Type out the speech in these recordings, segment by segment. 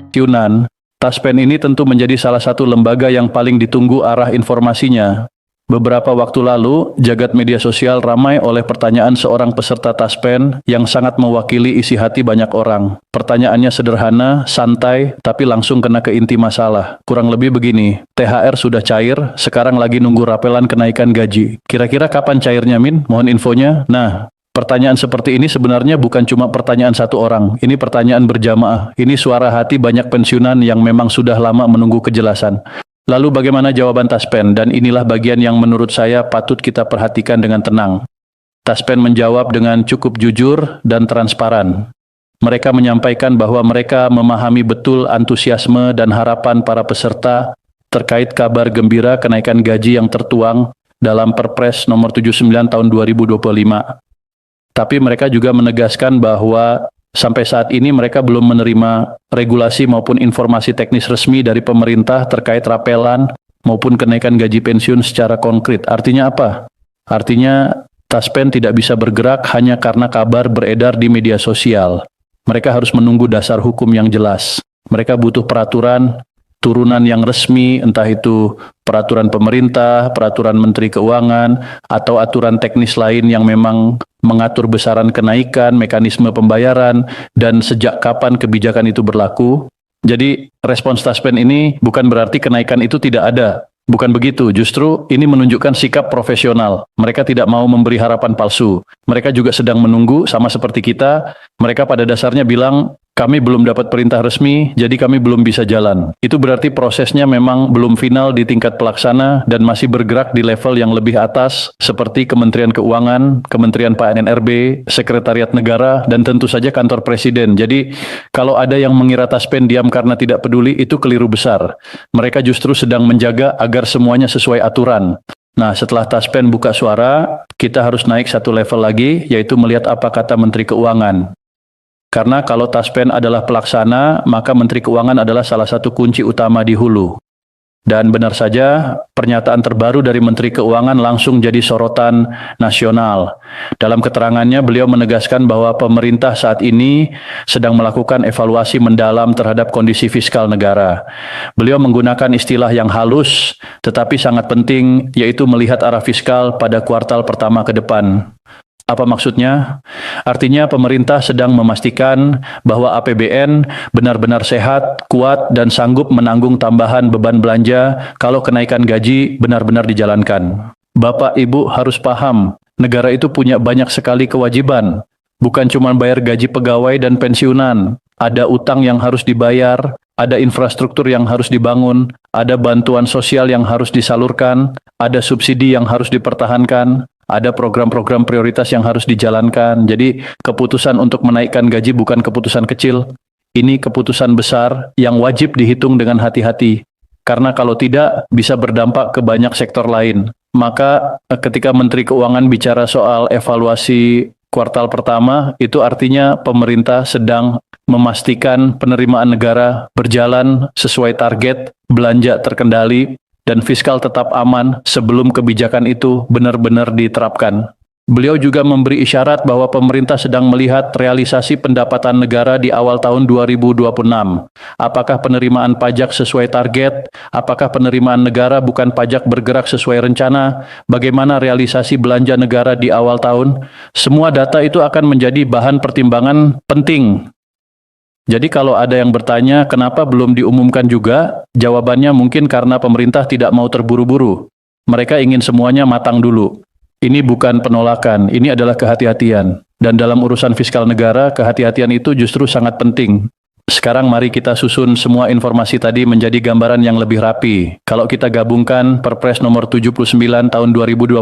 pensiunan, Taspen ini tentu menjadi salah satu lembaga yang paling ditunggu arah informasinya. Beberapa waktu lalu, jagat media sosial ramai oleh pertanyaan seorang peserta Taspen yang sangat mewakili isi hati banyak orang. Pertanyaannya sederhana, santai, tapi langsung kena ke inti masalah. Kurang lebih begini, THR sudah cair, sekarang lagi nunggu rapelan kenaikan gaji. Kira-kira kapan cairnya, Min? Mohon infonya. Nah, pertanyaan seperti ini sebenarnya bukan cuma pertanyaan satu orang, ini pertanyaan berjamaah. Ini suara hati banyak pensiunan yang memang sudah lama menunggu kejelasan. Lalu bagaimana jawaban Taspen? Dan inilah bagian yang menurut saya patut kita perhatikan dengan tenang. Taspen menjawab dengan cukup jujur dan transparan. Mereka menyampaikan bahwa mereka memahami betul antusiasme dan harapan para peserta terkait kabar gembira kenaikan gaji yang tertuang dalam Perpres nomor 79 tahun 2025. Tapi mereka juga menegaskan bahwa sampai saat ini mereka belum menerima regulasi maupun informasi teknis resmi dari pemerintah terkait rapelan maupun kenaikan gaji pensiun secara konkret. Artinya apa? Artinya Taspen tidak bisa bergerak hanya karena kabar beredar di media sosial. Mereka harus menunggu dasar hukum yang jelas. Mereka butuh peraturan, turunan yang resmi, entah itu peraturan pemerintah, peraturan Menteri Keuangan, atau aturan teknis lain yang memang mengatur besaran kenaikan, mekanisme pembayaran, dan sejak kapan kebijakan itu berlaku. Jadi respons Taspen ini bukan berarti kenaikan itu tidak ada. Bukan begitu, justru ini menunjukkan sikap profesional. Mereka tidak mau memberi harapan palsu. Mereka juga sedang menunggu, sama seperti kita. Mereka pada dasarnya bilang, kami belum dapat perintah resmi, jadi kami belum bisa jalan. Itu berarti prosesnya memang belum final di tingkat pelaksana dan masih bergerak di level yang lebih atas, seperti Kementerian Keuangan, Kementerian PNRB, Sekretariat Negara, dan tentu saja kantor Presiden. Jadi, kalau ada yang mengira Taspen diam karena tidak peduli, itu keliru besar. Mereka justru sedang menjaga agar semuanya sesuai aturan. Nah, setelah Taspen buka suara, kita harus naik satu level lagi, yaitu melihat apa kata Menteri Keuangan. Karena kalau Taspen adalah pelaksana, maka Menteri Keuangan adalah salah satu kunci utama di hulu. Dan benar saja, pernyataan terbaru dari Menteri Keuangan langsung jadi sorotan nasional. Dalam keterangannya, beliau menegaskan bahwa pemerintah saat ini sedang melakukan evaluasi mendalam terhadap kondisi fiskal negara. Beliau menggunakan istilah yang halus, tetapi sangat penting, yaitu melihat arah fiskal pada kuartal pertama ke depan. Apa maksudnya? Artinya pemerintah sedang memastikan bahwa APBN benar-benar sehat, kuat, dan sanggup menanggung tambahan beban belanja kalau kenaikan gaji benar-benar dijalankan. Bapak Ibu harus paham, negara itu punya banyak sekali kewajiban. Bukan cuma bayar gaji pegawai dan pensiunan, ada utang yang harus dibayar, ada infrastruktur yang harus dibangun, ada bantuan sosial yang harus disalurkan, ada subsidi yang harus dipertahankan, ada program-program prioritas yang harus dijalankan. Jadi keputusan untuk menaikkan gaji bukan keputusan kecil. Ini keputusan besar yang wajib dihitung dengan hati-hati. Karena kalau tidak bisa berdampak ke banyak sektor lain. Maka ketika Menteri Keuangan bicara soal evaluasi kuartal pertama, itu artinya pemerintah sedang memastikan penerimaan negara berjalan sesuai target, belanja terkendali, dan fiskal tetap aman sebelum kebijakan itu benar-benar diterapkan. Beliau juga memberi isyarat bahwa pemerintah sedang melihat realisasi pendapatan negara di awal tahun 2026. Apakah penerimaan pajak sesuai target? Apakah penerimaan negara bukan pajak bergerak sesuai rencana? Bagaimana realisasi belanja negara di awal tahun? Semua data itu akan menjadi bahan pertimbangan penting. Jadi kalau ada yang bertanya kenapa belum diumumkan juga, jawabannya mungkin karena pemerintah tidak mau terburu-buru. Mereka ingin semuanya matang dulu. Ini bukan penolakan, ini adalah kehati-hatian. Dan dalam urusan fiskal negara, kehati-hatian itu justru sangat penting. Sekarang mari kita susun semua informasi tadi menjadi gambaran yang lebih rapi. Kalau kita gabungkan Perpres nomor 79 tahun 2025,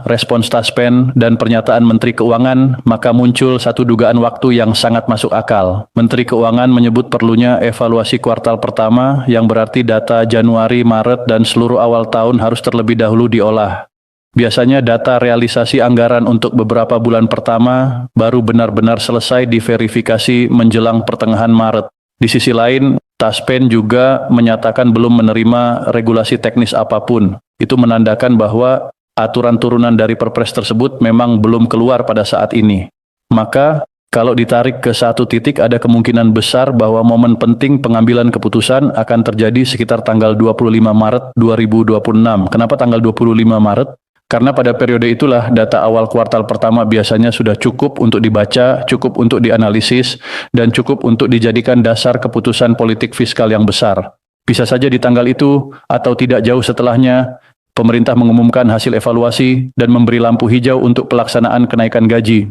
respons Taspen, dan pernyataan Menteri Keuangan, maka muncul satu dugaan waktu yang sangat masuk akal. Menteri Keuangan menyebut perlunya evaluasi kuartal pertama, yang berarti data Januari, Maret, dan seluruh awal tahun harus terlebih dahulu diolah. Biasanya data realisasi anggaran untuk beberapa bulan pertama baru benar-benar selesai diverifikasi menjelang pertengahan Maret. Di sisi lain, Taspen juga menyatakan belum menerima regulasi teknis apapun. Itu menandakan bahwa aturan turunan dari Perpres tersebut memang belum keluar pada saat ini. Maka, Kalau ditarik ke satu titik, ada kemungkinan besar bahwa momen penting pengambilan keputusan akan terjadi sekitar tanggal 25 Maret 2026. Kenapa tanggal 25 Maret? Karena pada periode itulah data awal kuartal pertama biasanya sudah cukup untuk dibaca, cukup untuk dianalisis, dan cukup untuk dijadikan dasar keputusan politik fiskal yang besar. Bisa saja di tanggal itu, atau tidak jauh setelahnya, pemerintah mengumumkan hasil evaluasi dan memberi lampu hijau untuk pelaksanaan kenaikan gaji.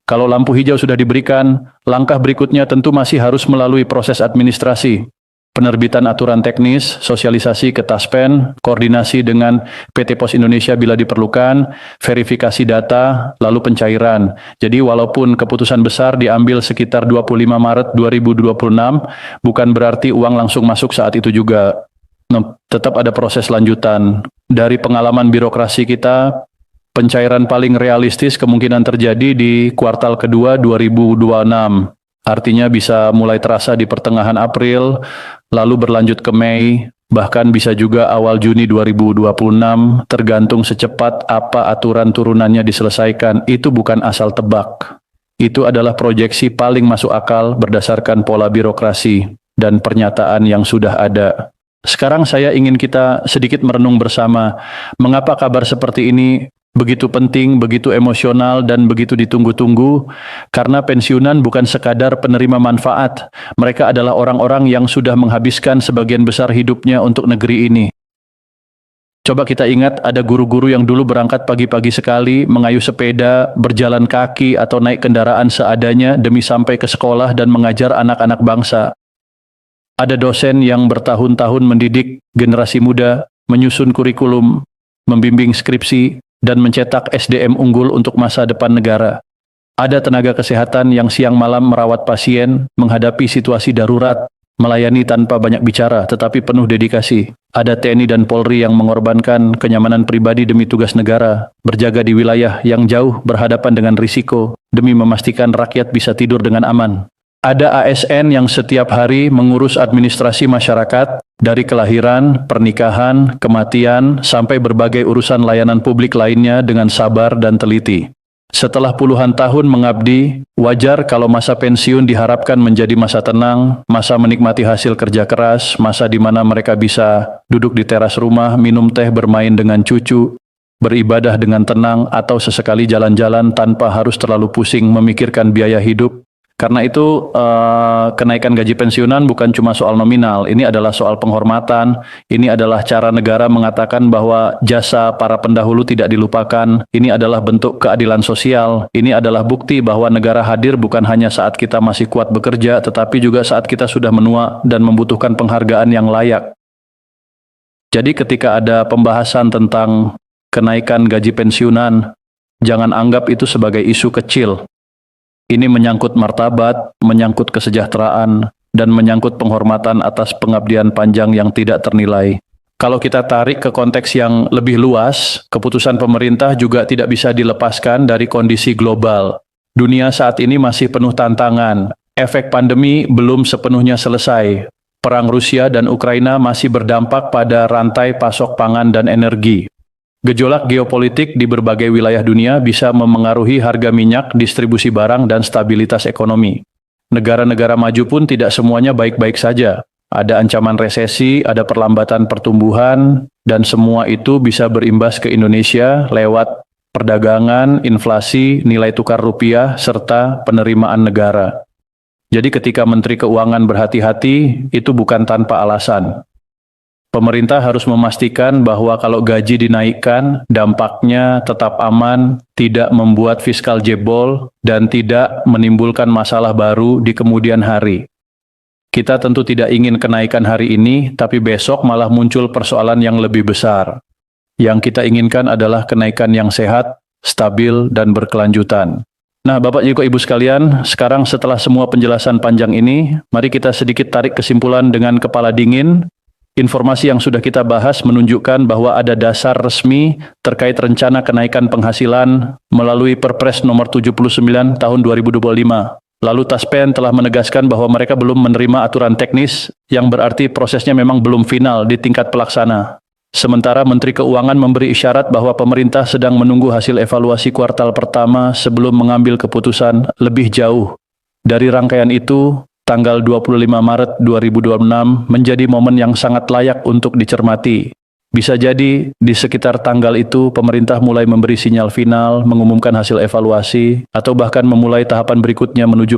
Kalau lampu hijau sudah diberikan, langkah berikutnya tentu masih harus melalui proses administrasi. Penerbitan aturan teknis, sosialisasi ke Taspen, koordinasi dengan PT Pos Indonesia bila diperlukan, verifikasi data, lalu pencairan. Jadi walaupun keputusan besar diambil sekitar 25 Maret 2026, bukan berarti uang langsung masuk saat itu juga. Tetap ada proses lanjutan. Dari pengalaman birokrasi kita, pencairan paling realistis kemungkinan terjadi di kuartal kedua 2026. Artinya bisa mulai terasa di pertengahan April, lalu berlanjut ke Mei, bahkan bisa juga awal Juni 2026, tergantung secepat apa aturan turunannya diselesaikan. Itu bukan asal tebak. Itu adalah proyeksi paling masuk akal berdasarkan pola birokrasi dan pernyataan yang sudah ada. Sekarang saya ingin kita sedikit merenung bersama, mengapa kabar seperti ini begitu penting, begitu emosional, dan begitu ditunggu-tunggu, karena pensiunan bukan sekadar penerima manfaat. Mereka adalah orang-orang yang sudah menghabiskan sebagian besar hidupnya untuk negeri ini. Coba kita ingat, ada guru-guru yang dulu berangkat pagi-pagi sekali, mengayuh sepeda, berjalan kaki, atau naik kendaraan seadanya demi sampai ke sekolah dan mengajar anak-anak bangsa. Ada dosen yang bertahun-tahun mendidik generasi muda, menyusun kurikulum, membimbing skripsi, dan mencetak SDM unggul untuk masa depan negara. Ada tenaga kesehatan yang siang malam merawat pasien, menghadapi situasi darurat, melayani tanpa banyak bicara, tetapi penuh dedikasi. Ada TNI dan Polri yang mengorbankan kenyamanan pribadi demi tugas negara, berjaga di wilayah yang jauh berhadapan dengan risiko, demi memastikan rakyat bisa tidur dengan aman. Ada ASN yang setiap hari mengurus administrasi masyarakat, dari kelahiran, pernikahan, kematian, sampai berbagai urusan layanan publik lainnya dengan sabar dan teliti. Setelah puluhan tahun mengabdi, wajar kalau masa pensiun diharapkan menjadi masa tenang, masa menikmati hasil kerja keras, masa di mana mereka bisa duduk di teras rumah, minum teh, bermain dengan cucu, beribadah dengan tenang, atau sesekali jalan-jalan tanpa harus terlalu pusing memikirkan biaya hidup. Karena itu kenaikan gaji pensiunan bukan cuma soal nominal, ini adalah soal penghormatan, ini adalah cara negara mengatakan bahwa jasa para pendahulu tidak dilupakan, ini adalah bentuk keadilan sosial, ini adalah bukti bahwa negara hadir bukan hanya saat kita masih kuat bekerja, tetapi juga saat kita sudah menua dan membutuhkan penghargaan yang layak. Jadi ketika ada pembahasan tentang kenaikan gaji pensiunan, jangan anggap itu sebagai isu kecil. Ini menyangkut martabat, menyangkut kesejahteraan, dan menyangkut penghormatan atas pengabdian panjang yang tidak ternilai. Kalau kita tarik ke konteks yang lebih luas, keputusan pemerintah juga tidak bisa dilepaskan dari kondisi global. Dunia saat ini masih penuh tantangan. Efek pandemi belum sepenuhnya selesai. Perang Rusia dan Ukraina masih berdampak pada rantai pasok pangan dan energi. Gejolak geopolitik di berbagai wilayah dunia bisa memengaruhi harga minyak, distribusi barang, dan stabilitas ekonomi. Negara-negara maju pun tidak semuanya baik-baik saja. Ada ancaman resesi, ada perlambatan pertumbuhan, dan semua itu bisa berimbas ke Indonesia lewat perdagangan, inflasi, nilai tukar rupiah, serta penerimaan negara. Jadi ketika Menteri Keuangan berhati-hati, itu bukan tanpa alasan. Pemerintah harus memastikan bahwa kalau gaji dinaikkan, dampaknya tetap aman, tidak membuat fiskal jebol, dan tidak menimbulkan masalah baru di kemudian hari. Kita tentu tidak ingin kenaikan hari ini, tapi besok malah muncul persoalan yang lebih besar. Yang kita inginkan adalah kenaikan yang sehat, stabil, dan berkelanjutan. Nah, Bapak Ibu sekalian, sekarang setelah semua penjelasan panjang ini, mari kita sedikit tarik kesimpulan dengan kepala dingin. Informasi yang sudah kita bahas menunjukkan bahwa ada dasar resmi terkait rencana kenaikan penghasilan melalui Perpres nomor 79 tahun 2025. Lalu Taspen telah menegaskan bahwa mereka belum menerima aturan teknis, yang berarti prosesnya memang belum final di tingkat pelaksana. Sementara Menteri Keuangan memberi isyarat bahwa pemerintah sedang menunggu hasil evaluasi kuartal pertama sebelum mengambil keputusan lebih jauh. Dari rangkaian itu, tanggal 25 Maret 2026 menjadi momen yang sangat layak untuk dicermati. Bisa jadi di sekitar tanggal itu pemerintah mulai memberi sinyal final, mengumumkan hasil evaluasi, atau bahkan memulai tahapan berikutnya menuju